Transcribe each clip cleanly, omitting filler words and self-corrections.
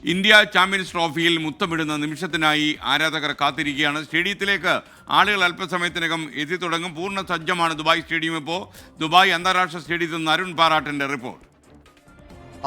India champions ട്രോഫിയിൽ മുത്തമിടുന്ന നിമിഷത്തിനായി ആരാധകർ കാത്തിരിക്കുകയാണ്. സ്റ്റേഡിയത്തിലേക്ക് ആളുകൾ അല്പസമയത്തിനകം എത്തിത്തുടങ്ങും. പൂർണ്ണ സജ്ജമാണ് ദുബായ് സ്റ്റേഡിയം. ഇപ്പോൾ ദുബായ് അന്താരാഷ്ട്ര സ്റ്റേഡിയത്തിൽ നിന്ന് അരുൺ പാറാട്ടിൻ്റെ റിപ്പോർട്ട്.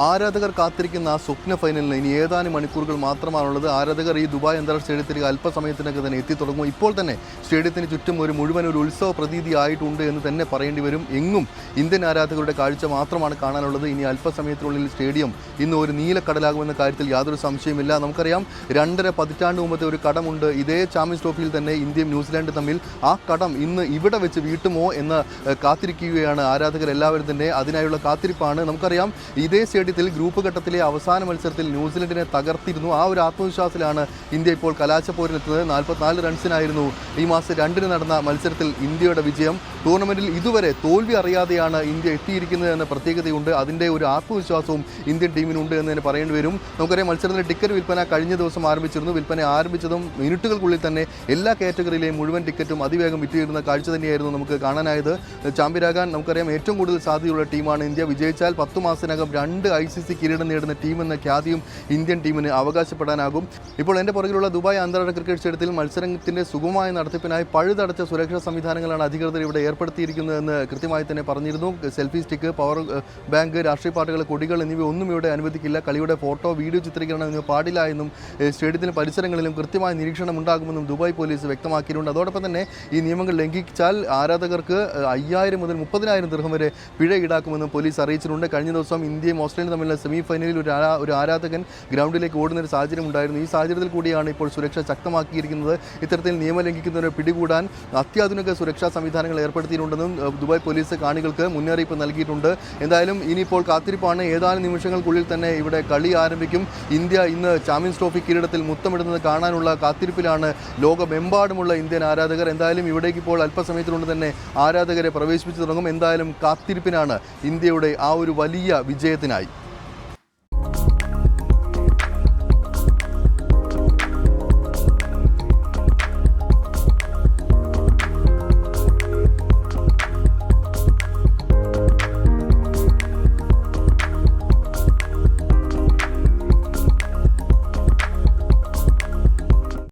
ആരാധകർ കാത്തിരിക്കുന്ന ആ സ്വപ്ന ഫൈനലിന് ഇനി ഏതാനും മണിക്കൂറുകൾ മാത്രമാണുള്ളത്. ആരാധകർ ഈ ദുബായ് അന്താരാഷ്ട്ര സ്റ്റേഡിയത്തിലേക്ക് അല്പസമയത്തിനൊക്കെ തന്നെ എത്തിത്തുടങ്ങും. ഇപ്പോൾ തന്നെ സ്റ്റേഡിയത്തിന് ചുറ്റും മുഴുവൻ ഒരു ഉത്സവ പ്രതീതി ആയിട്ടുണ്ട് എന്ന് തന്നെ പറയേണ്ടി വരും. എങ്ങും ഇന്ത്യൻ ആരാധകരുടെ കാഴ്ച മാത്രമാണ് കാണാനുള്ളത്. ഇനി അല്പസമയത്തിനുള്ളിൽ സ്റ്റേഡിയം ഇന്ന് ഒരു നീലക്കടലാകുമെന്ന കാര്യത്തിൽ യാതൊരു സംശയമില്ല. നമുക്കറിയാം 2.5 പതിറ്റാണ്ട് മുമ്പത്തെ ഒരു കടമുണ്ട്. ഇതേ ചാമ്പ്യൻസ് ട്രോഫിയിൽ തന്നെ ഇന്ത്യയും ന്യൂസിലാൻഡും തമ്മിൽ. ആ കടം ഇന്ന് ഇവിടെ വെച്ച് വീട്ടുമോ എന്ന് കാത്തിരിക്കുകയാണ് ആരാധകർ എല്ലാവരും തന്നെ. അതിനായുള്ള കാത്തിരിപ്പാണ്. നമുക്കറിയാം ഇതേ സ്റ്റേഡിയത്തിൽ ഗ്രൂപ്പ് ഘട്ടത്തിലെ അവസാന മത്സരത്തിൽ ന്യൂസിലൻഡിനെ തകർത്തിരുന്നു. ആ ഒരു ആത്മവിശ്വാസത്തിലാണ് ഇന്ത്യ ഇപ്പോൾ കലാശപ്പോരിലെത്തുന്നത്. 44 റൺസിനായിരുന്നു ഈ മാസം 2 നടന്ന മത്സരത്തിൽ ഇന്ത്യയുടെ വിജയം. ടൂർണമെന്റിൽ ഇതുവരെ തോൽവി അറിയാതെയാണ് ഇന്ത്യ എത്തിയിരിക്കുന്നത് എന്ന പ്രത്യേകതയുണ്ട്. അതിൻ്റെ ഒരു ആത്മവിശ്വാസവും ഇന്ത്യൻ ടീമിനുണ്ട് എന്ന് തന്നെ പറയേണ്ടി വരും. നമുക്കറിയാം മത്സരത്തിലെ ടിക്കറ്റ് വിൽപ്പന കഴിഞ്ഞ ദിവസം ആരംഭിച്ചിരുന്നു. വിൽപ്പന ആരംഭിച്ചതും മിനിറ്റുകൾക്കുള്ളിൽ തന്നെ എല്ലാ കാറ്റഗറിയിലെയും മുഴുവൻ ടിക്കറ്റും അതിവേഗം വിറ്റുവരുന്ന കാഴ്ച തന്നെയായിരുന്നു നമുക്ക് കാണാനായത്. ചാമ്പ്യനാകാൻ നമുക്കറിയാം ഏറ്റവും കൂടുതൽ സാധ്യതയുള്ള ടീമാണ് ഇന്ത്യ. വിജയിച്ചാൽ 10 മാസത്തിനകം 2 ICC കിരീടം നേടുന്ന ടീമെന്ന ഖ്യാതിയും ഇന്ത്യൻ ടീമിന് അവകാശപ്പെടാനാകും. ഇപ്പോൾ എൻ്റെ പുറകിലുള്ള ദുബായ് അന്താരാഷ്ട്ര ക്രിക്കറ്റ് സ്റ്റേഡിയത്തിൽ മത്സരത്തിൻ്റെ സുഗമമായ നടത്തിപ്പിനായി പഴുതടച്ച സുരക്ഷാ സംവിധാനങ്ങളാണ് അധികൃതർ ഇവിടെ ഏർപ്പെടുത്തിയിരിക്കുന്നതെന്ന് കൃത്യമായി തന്നെ പറഞ്ഞിരുന്നു. സെൽഫി സ്റ്റിക്ക്, പവർ ബാങ്ക്, രാഷ്ട്രീയ പാർട്ടികളുടെ കൊടികൾ എന്നിവ ഒന്നും ഇവിടെ അനുവദിക്കില്ല. കളിയുടെ ഫോട്ടോ, വീഡിയോ ചിത്രീകരണം എന്നിവ പാടില്ല എന്നും സ്റ്റേഡിയത്തിലെ പരിസരങ്ങളിലും കൃത്യമായ നിരീക്ഷണം ഉണ്ടാകുമെന്നും ദുബായ് പോലീസ് വ്യക്തമാക്കിയിട്ടുണ്ട്. അതോടൊപ്പം തന്നെ ഈ നിയമങ്ങൾ ലംഘിച്ചാൽ ആരാധകർക്ക് 5000 മുതൽ 30,000 ദിർഹം വരെ പിഴ ഈടാക്കുമെന്നും പോലീസ് അറിയിച്ചിട്ടുണ്ട്. കഴിഞ്ഞ ദിവസം ഇന്ത്യയും ഓസ്ട്രേലിയയും തമ്മിലുള്ള സെമി ഫൈനലിൽ ഒരു ആരാധകൻ ഗ്രൗണ്ടിലേക്ക് ഓടുന്ന ഒരു സാഹചര്യം ഉണ്ടായിരുന്നു. ഈ സാഹചര്യത്തിൽ കൂടിയാണ് ഇപ്പോൾ സുരക്ഷ ശക്തമാക്കിയിരിക്കുന്നത്. ഇത്തരത്തിൽ നിയമം ലംഘിക്കുന്നവരെ പിടികൂടാൻ അത്യാധുനിക സുരക്ഷാ സംവിധാനങ്ങൾ ഏർപ്പെടുത്തിയിട്ടുണ്ടെന്നും ദുബായ് പോലീസ് കാണികൾക്ക് മുന്നറിയിപ്പ് നൽകിയിട്ടുണ്ട്. എന്തായാലും ഇനിയിപ്പോൾ കാത്തിരിപ്പാണ്. ഏതാനും നിമിഷങ്ങൾക്കുള്ളിൽ തന്നെ ഇവിടെ കളി ആരംഭിക്കും. ഇന്ത്യ ഇന്ന് ചാമ്പ്യൻസ് ട്രോഫി കിരീടത്തിൽ മുത്തമിടുന്നത് കാണാനുള്ള കാത്തിരിപ്പിലാണ് ലോകമെമ്പാടുമുള്ള ഇന്ത്യൻ ആരാധകർ. എന്തായാലും ഇവിടേക്ക് ഇപ്പോൾ അല്പസമയത്തിനുള്ളിൽ തന്നെ ആരാധകരെ പ്രവേശിപ്പിച്ചു തുടങ്ങും. എന്തായാലും കാത്തിരിപ്പിനാണ് ഇന്ത്യയുടെ ആ ഒരു വലിയ വിജയത്തിനായി.